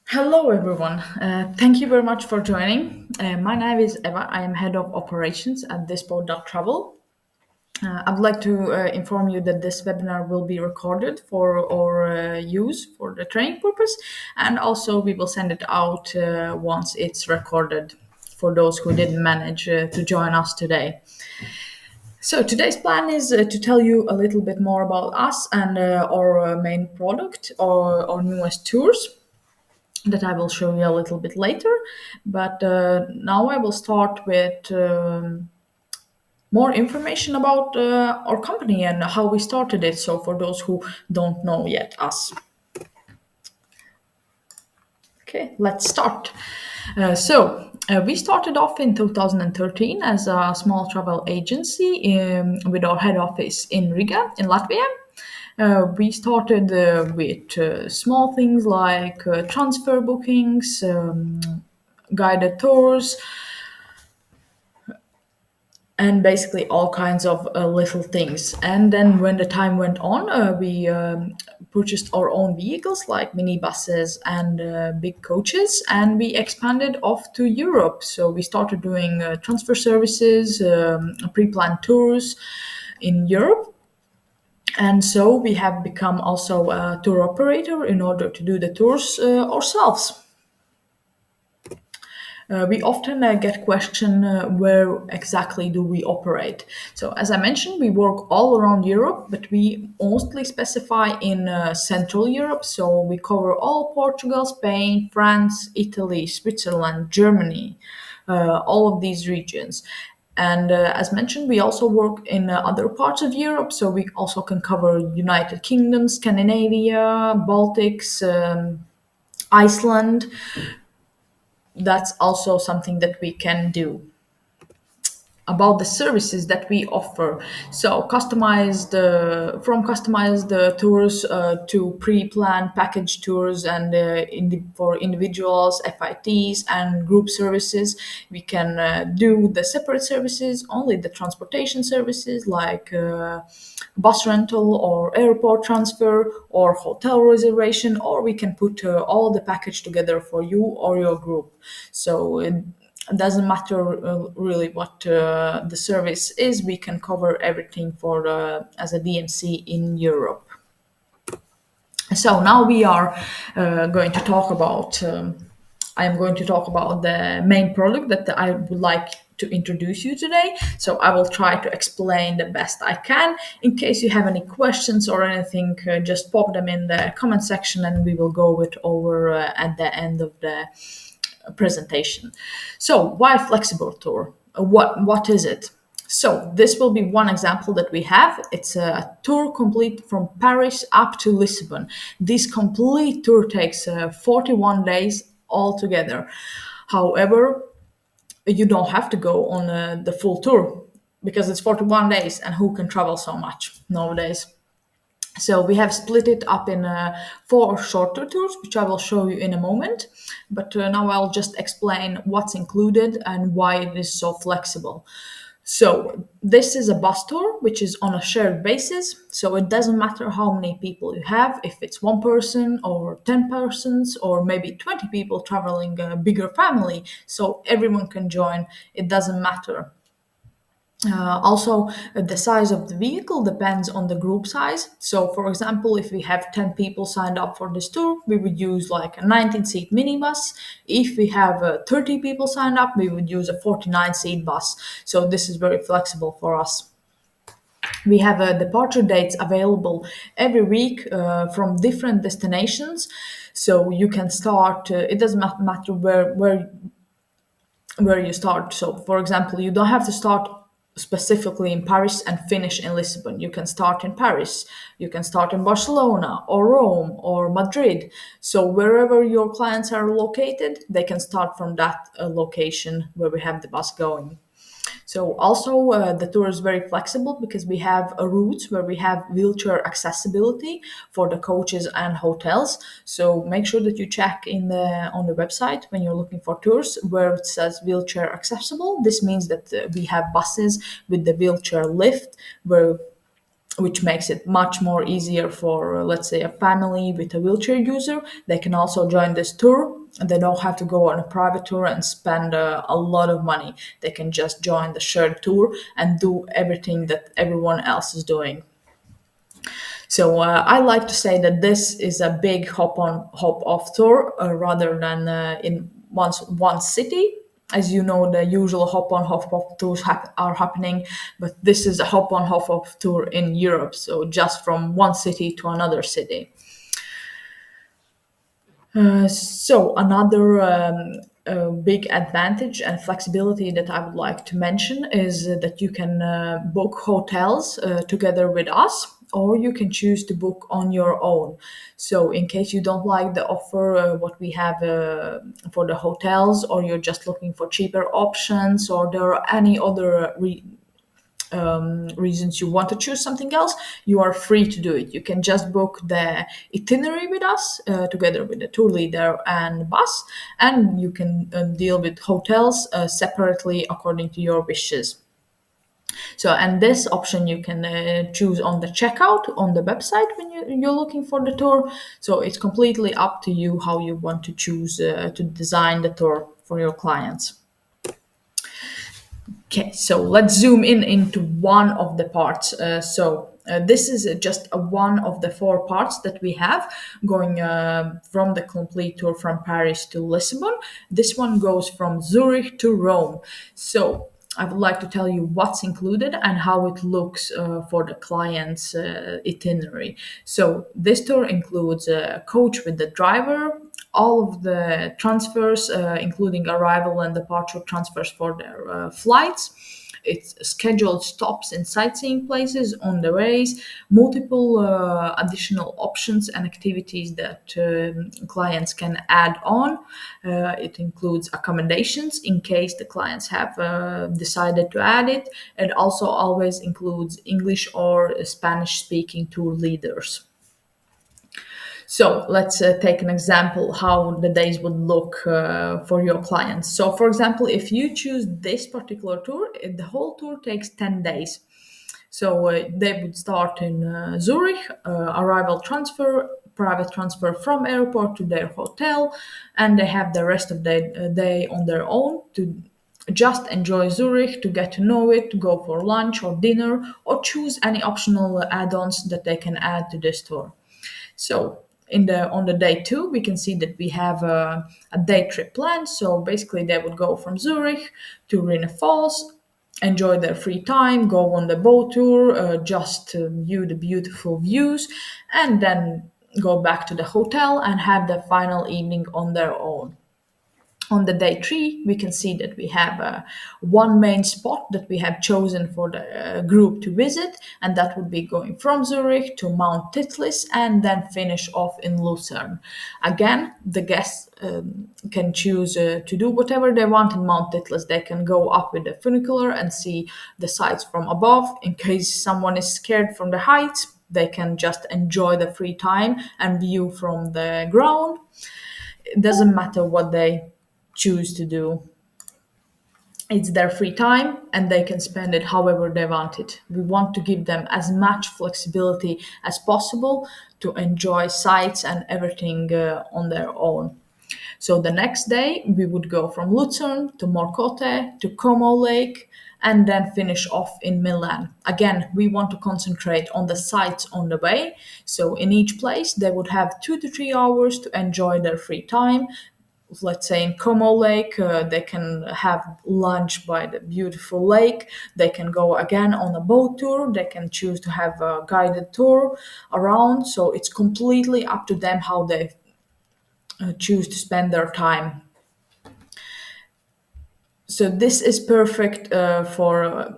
Hello, everyone. Thank you very much for joining. My name is Eva. I am head of operations at Dispo Travel. I would like to inform you that this webinar will be recorded for our use for the training purpose, and also we will send it out once it's recorded for those who didn't manage to join us today. So today's plan is to tell you a little bit more about us and our main product, or our newest tours that I will show you a little bit later. But now I will start with more information about our company and how we started it. So for those who don't know yet us. Okay, let's start. We started off in 2013 as a small travel agency with our head office in Riga, in Latvia. We started with small things like transfer bookings, guided tours, and basically all kinds of little things. And then when the time went on, we purchased our own vehicles like minibuses and big coaches, and we expanded off to Europe. So we started doing transfer services, pre-planned tours in Europe. And so we have become also a tour operator in order to do the tours ourselves. We often get question where exactly do we operate. So as I mentioned, we work all around Europe, but we mostly specify in Central Europe. So we cover all Portugal, Spain, France, Italy, Switzerland, Germany, all of these regions. And as mentioned, we also work in other parts of Europe. So we also can cover United Kingdom, Scandinavia, Baltics, Iceland. That's also something that we can do. About the services that we offer, so customized tours to pre-planned package tours, and for individuals, FITs, and group services. We can do the separate services, only the transportation services like bus rental or airport transfer or hotel reservation, or we can put all the package together for you or your group. So it doesn't matter really what the service is. We can cover everything for as a DMC in Europe. So now we are going to talk about. I am going to talk about the main product that I would like to introduce you today. So I will try to explain the best I can. In case you have any questions or anything, just pop them in the comment section, and we will go it over at the end of the presentation. So why flexible tour? What is it? So this will be one example that we have. It's a tour complete from Paris up to Lisbon. This complete tour takes 41 days altogether. However, you don't have to go on the full tour because it's 41 days, and who can travel so much nowadays? So we have split it up in four shorter tours, which I will show you in a moment. But now I'll just explain what's included and why it is so flexible. So this is a bus tour, which is on a shared basis. So it doesn't matter how many people you have, if it's one person or 10 persons or maybe 20 people traveling a bigger family. So everyone can join. It doesn't matter. The size of the vehicle depends on the group size. So, for example, if we have 10 people signed up for this tour, we would use like a 19-seat minibus. If we have 30 people signed up, we would use a 49-seat bus. So, this is very flexible for us. We have departure dates available every week from different destinations. So, you can start, it doesn't matter where you start. So, for example, you don't have to start specifically in Paris and finish in Lisbon. You can start in Paris, you can start in Barcelona or Rome or Madrid. So, wherever your clients are located, they can start from that location where we have the bus going. So also the tour is very flexible because we have routes where we have wheelchair accessibility for the coaches and hotels. So make sure that you check on the website when you're looking for tours where it says wheelchair accessible. This means that we have buses with the wheelchair lift where which makes it much more easier for, let's say, a family with a wheelchair user. They can also join this tour. They don't have to go on a private tour and spend a lot of money. They can just join the shared tour and do everything that everyone else is doing. So I like to say that this is a big hop on, hop off tour rather than in one city. As you know, the usual hop on, hop off tours are happening, but this is a hop on, hop off tour in Europe. So just from one city to another city. So another big advantage and flexibility that I would like to mention is that you can book hotels together with us, or you can choose to book on your own. So in case you don't like the offer, what we have for the hotels, or you're just looking for cheaper options, or there are any other reasons you want to choose something else, you are free to do it. You can just book the itinerary with us together with the tour leader and bus, and you can deal with hotels separately according to your wishes. So, and this option you can choose on the checkout on the website when you're looking for the tour. So it's completely up to you how you want to choose to design the tour for your clients. Okay, so let's zoom in into one of the parts. This is just one of the four parts that we have going from the complete tour from Paris to Lisbon. This one goes from Zurich to Rome. So I would like to tell you what's included and how it looks for the client's itinerary. So this tour includes a coach with the driver, all of the transfers, including arrival and departure transfers for their flights. It's scheduled stops in sightseeing places on the ways, multiple additional options and activities that clients can add on. It includes accommodations in case the clients have decided to add it. It also always includes English or Spanish speaking tour leaders. So let's take an example how the days would look for your clients. So, for example, if you choose this particular tour, the whole tour takes 10 days. So they would start in Zurich, arrival transfer, private transfer from airport to their hotel, and they have the rest of the day on their own to just enjoy Zurich, to get to know it, go for lunch or dinner, or choose any optional add-ons that they can add to this tour. So in the on the day two, we can see that we have a day trip planned. So basically, they would go from Zurich to Rhine Falls, enjoy their free time, go on the boat tour, just to view the beautiful views, and then go back to the hotel and have the final evening on their own. On the day three, we can see that we have one main spot that we have chosen for the group to visit, and that would be going from Zurich to Mount Titlis and then finish off in Lucerne. Again, the guests can choose to do whatever they want in Mount Titlis. They can go up with the funicular and see the sights from above. In case someone is scared from the heights, they can just enjoy the free time and view from the ground. It doesn't matter what they choose to do. It's their free time and they can spend it however they want it. We want to give them as much flexibility as possible to enjoy sights and everything on their own. So the next day we would go from Lucerne to Morcote to Como Lake and then finish off in Milan. Again, we want to concentrate on the sights on the way. So in each place they would have 2 to 3 hours to enjoy their free time. Let's say in Como Lake, they can have lunch by the beautiful lake. They can go again on a boat tour. They can choose to have a guided tour around. So it's completely up to them how they choose to spend their time. So this is perfect for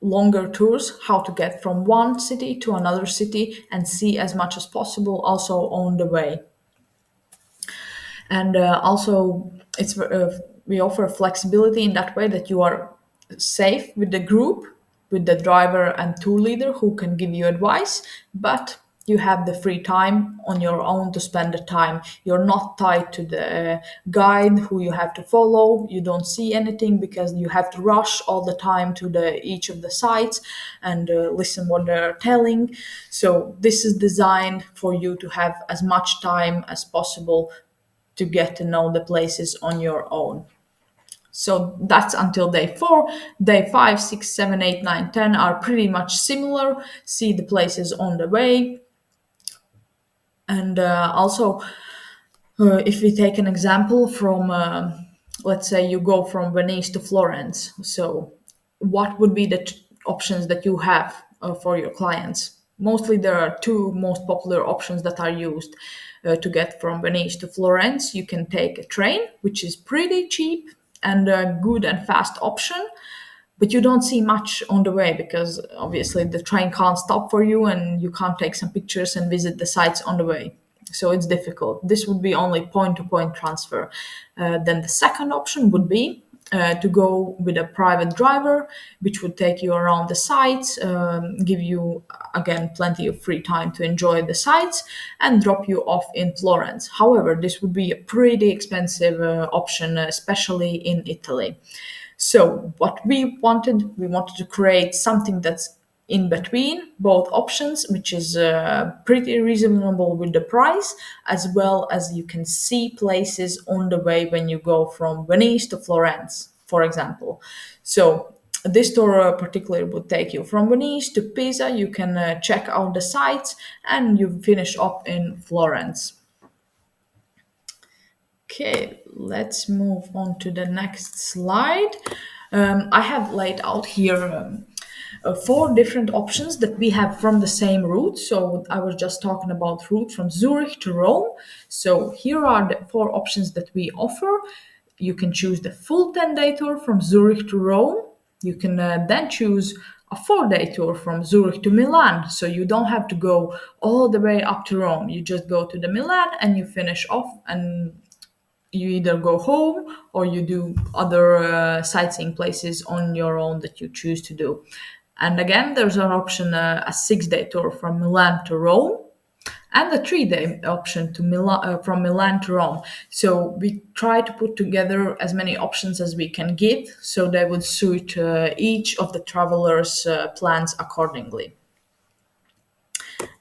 longer tours, how to get from one city to another city and see as much as possible also on the way. And also it's we offer flexibility in that way that you are safe with the group, with the driver and tour leader who can give you advice, but you have the free time on your own to spend the time. You're not tied to the guide who you have to follow. You don't see anything because you have to rush all the time to the each of the sites and listen what they're telling. So this is designed for you to have as much time as possible to get to know the places on your own. So that's until day 4. Day 5, 6, 7, 8, 9, 10 are pretty much similar. See the places on the way. And also, if we take an example from, let's say you go from Venice to Florence. So, what would be the options that you have for your clients? Mostly, there are two most popular options that are used to get from Venice to Florence. You can take a train, which is pretty cheap and a good and fast option, but you don't see much on the way because obviously the train can't stop for you and you can't take some pictures and visit the sites on the way. So it's difficult. This would be only point to point transfer. Then the second option would be to go with a private driver, which would take you around the sites, give you again plenty of free time to enjoy the sites, and drop you off in Florence. However, this would be a pretty expensive option, especially in Italy. So what we wanted to create something that's in between both options, which is pretty reasonable with the price, as well as you can see places on the way when you go from Venice to Florence, for example. So this tour particularly would take you from Venice to Pisa. You can check out the sites and you finish up in Florence. Okay, let's move on to the next slide. I have laid out here 4 different options that we have from the same route. So I was just talking about route from Zurich to Rome. So here are the 4 options that we offer. You can choose the full 10-day tour from Zurich to Rome. You can then choose a 4-day tour from Zurich to Milan. So you don't have to go all the way up to Rome. You just go to the Milan and you finish off, and you either go home or you do other sightseeing places on your own that you choose to do. And again, there's an option, a 6-day tour from Milan to Rome, and a 3-day option to Milan, from Milan to Rome. So we try to put together as many options as we can give, so they would suit each of the travelers' plans accordingly.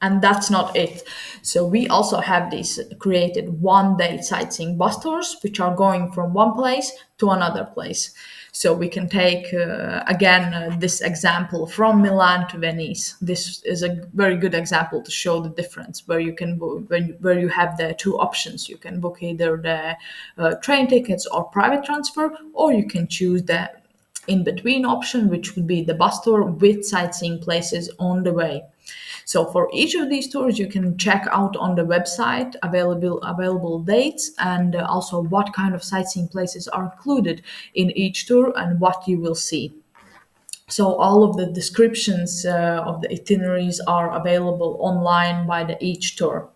And that's not it. So we also have these created 1-day sightseeing bus tours, which are going from one place to another place. So we can take again this example from Milan to Venice. This is a very good example to show the difference, where you can where you have the 2 options. You can book either the train tickets or private transfer, or you can choose the in between option, which would be the bus tour with sightseeing places on the way. So for each of these tours, you can check out on the website available dates, and also what kind of sightseeing places are included in each tour and what you will see. So all of the descriptions of the itineraries are available online by each tour.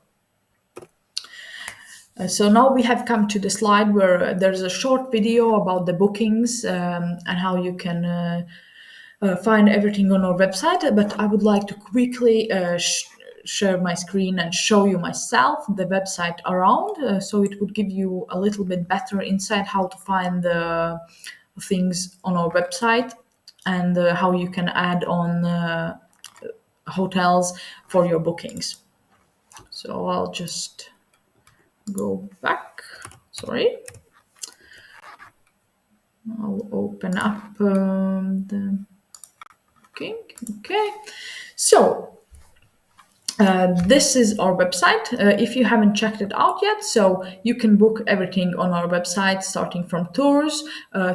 So now we have come to the slide where there's a short video about the bookings and how you can find everything on our website. But I would like to quickly share my screen and show you myself the website around, so it would give you a little bit better insight how to find the things on our website, and how you can add on hotels for your bookings. So I'll just go back. Sorry. I'll open up the booking. Okay. So this is our website. If you haven't checked it out yet, so you can book everything on our website, starting from tours,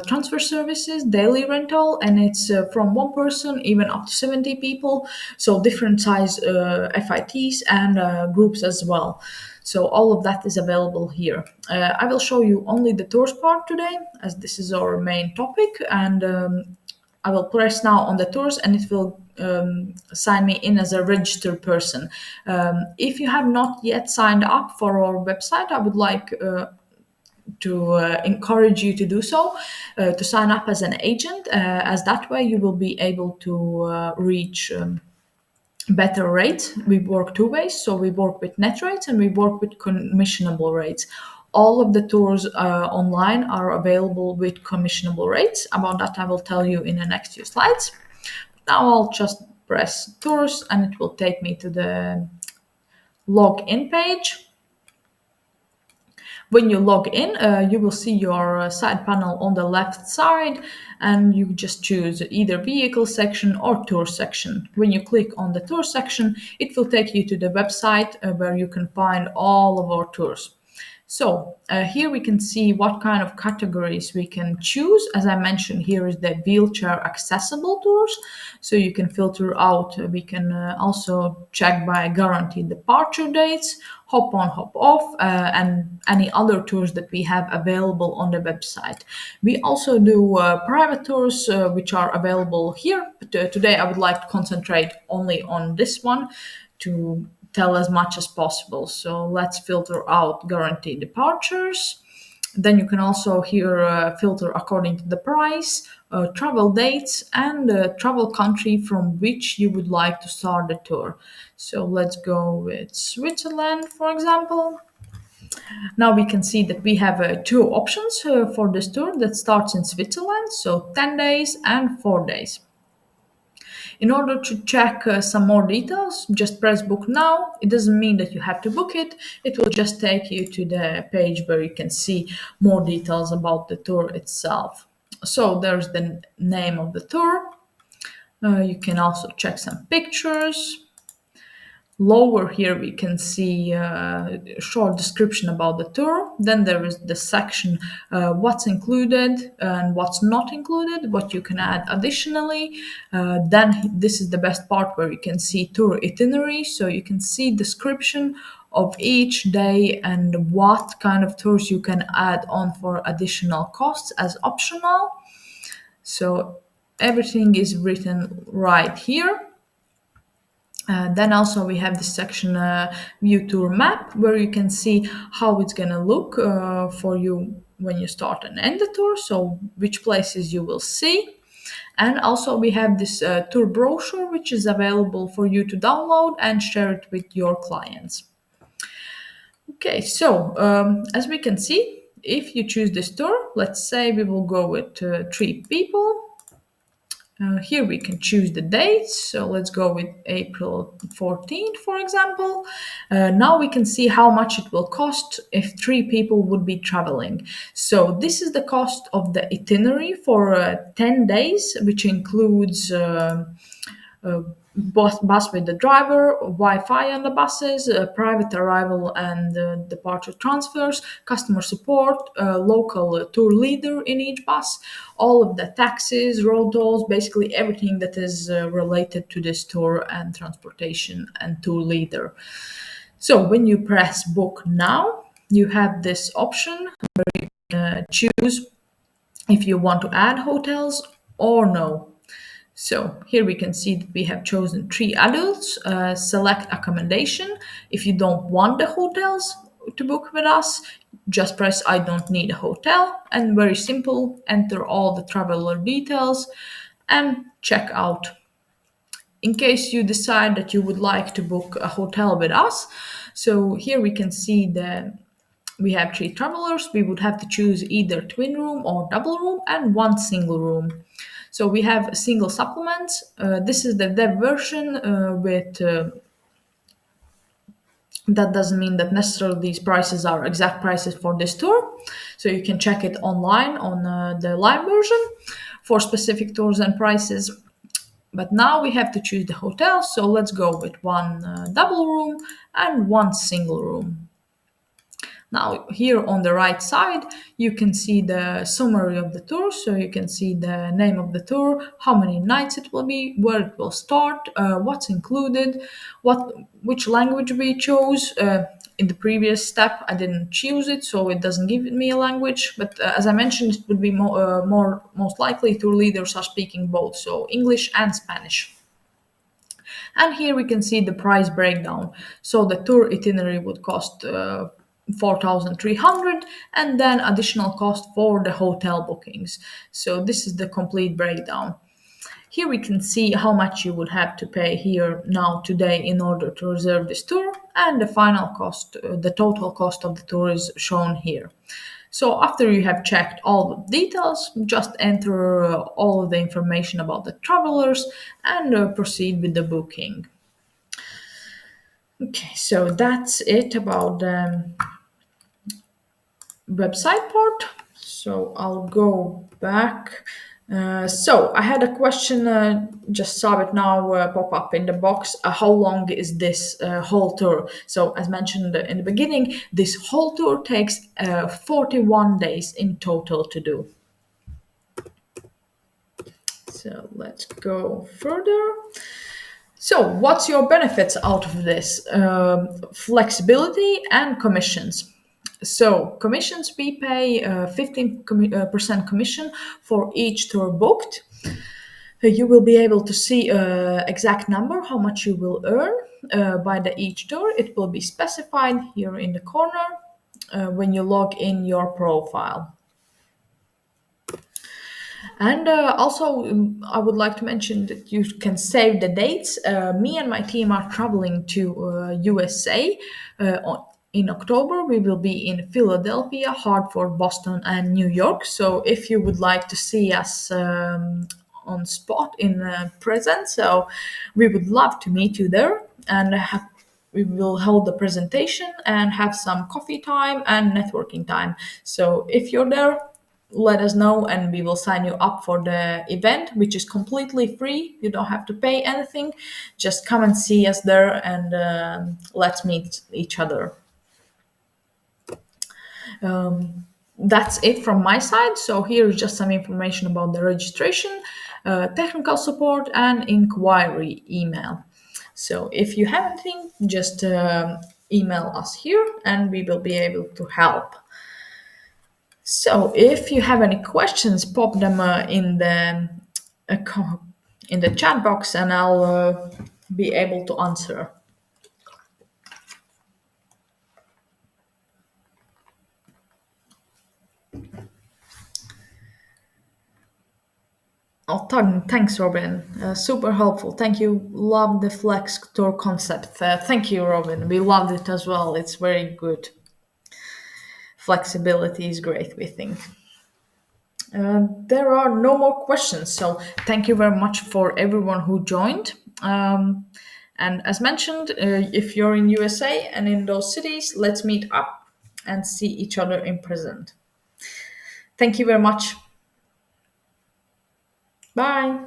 transfer services, daily rental, and it's from 1 person even up to 70 people. So different size FITs and groups as well. So all of that is available here. I will show you only the tours part today, as this is our main topic, and I will press now on the tours and it will sign me in as a registered person. If you have not yet signed up for our website, I would like to encourage you to do so, to sign up as an agent, as that way you will be able to reach better rates. We work two ways. So we work with net rates and we work with commissionable rates. All of the tours online are available with commissionable rates. About that, I will tell you in the next few slides. Now I'll just press tours and it will take me to the login page. When you log in, you will see your side panel on the left side, and you just choose either vehicle section or tour section. When you click on the tour section, it will take you to the website where you can find all of our tours. So here we can see what kind of categories we can choose. As I mentioned, here is the wheelchair accessible tours. So you can filter out, we can also check by guaranteed departure dates, hop on, hop off, and any other tours that we have available on the website. We also do private tours, which are available here. But today I would like to concentrate only on this one to tell as much as possible. So let's filter out guaranteed departures. Then you can also here filter according to the price, travel dates, and travel country from which you would like to start the tour. So let's go with Switzerland, for example. Now we can see that we have two options for this tour that starts in Switzerland, so 10 days and 4 days. In order to check some more details, just press book now. It doesn't mean that you have to book it. It will just take you to the page where you can see more details about the tour itself. So there's the name of the tour. You can also check some pictures. Lower here we can see a short description about the tour. Then there is the section what's included and what's not included, what you can add additionally. Then this is the best part where you can see tour itinerary. So you can see description of each day and what kind of tours you can add on for additional costs as optional. So everything is written right here. Then also we have this section view tour map where you can see how it's gonna look for you when you start and end the tour, so which places you will see. And also we have this tour brochure which is available for you to download and share it with your clients. Okay, so as we can see, if you choose this tour, let's say we will go with 3 people. Here we can choose the dates. So let's go with April 14th, for example. Now we can see how much it will cost if 3 people would be traveling. So this is the cost of the itinerary for 10 days, which includes bus with the driver, Wi-Fi on the buses, private arrival and departure transfers, customer support, local tour leader in each bus, all of the taxes, road tolls, basically everything that is related to this tour and transportation and tour leader. So when you press book now, you have this option where you can choose if you want to add hotels or no. So here we can see that we have chosen 3 adults, select accommodation. If you don't want the hotels to book with us, just press I don't need a hotel, and very simple, enter all the traveler details and check out. In case you decide that you would like to book a hotel with us, so here we can see that we have 3 travelers. We would have to choose either twin room or double room and 1 single room. So we have single supplements. This is the dev version with. That doesn't mean that necessarily these prices are exact prices for this tour. So you can check it online on the live version for specific tours and prices. But now we have to choose the hotel. So let's go with 1 double room and 1 single room. Now here on the right side, you can see the summary of the tour. So you can see the name of the tour, how many nights it will be, where it will start, what's included, which language we chose. In the previous step, I didn't choose it, so it doesn't give me a language. But as I mentioned, it would be most likely tour leaders are speaking both, so English and Spanish. And here we can see the price breakdown. So the tour itinerary would cost 4,300 and then additional cost for the hotel bookings. So this is the complete breakdown. Here we can see how much you would have to pay here now today in order to reserve this tour, and the final cost, the total cost of the tour is shown here. So after you have checked all the details, just enter all of the information about the travelers and proceed with the booking. Okay, so that's it about the website part. So I'll go back. So I had a question, just saw it now pop up in the box. How long is this whole tour? So as mentioned in the beginning, this whole tour takes 41 days in total to do. So let's go further. So, what's your benefits out of this? Flexibility and commissions. So, commissions, we pay 15% commission for each tour booked. You will be able to see exact number, how much you will earn by the each tour. It will be specified here in the corner when you log in your profile. And also, I would like to mention that you can save the dates. Me and my team are traveling to USA in October. We will be in Philadelphia, Hartford, Boston, and New York. So if you would like to see us on spot in present, so we would love to meet you there and we will hold the presentation and have some coffee time and networking time. So if you're there, let us know and we will sign you up for the event, which is completely free. You don't have to pay anything. Just come and see us there and let's meet each other. That's it from my side. So here is just some information about the registration, technical support, and inquiry email. So if you have anything, just email us here and we will be able to help. So if you have any questions, pop them in the chat box and I'll be able to answer. Oh, thanks, Robin. Super helpful. Thank you. Love the flex tour concept. Thank you, Robin. We loved it as well. It's very good. Flexibility is great, we think. There are no more questions. So thank you very much for everyone who joined. And as mentioned, if you're in USA and in those cities, let's meet up and see each other in person. Thank you very much. Bye.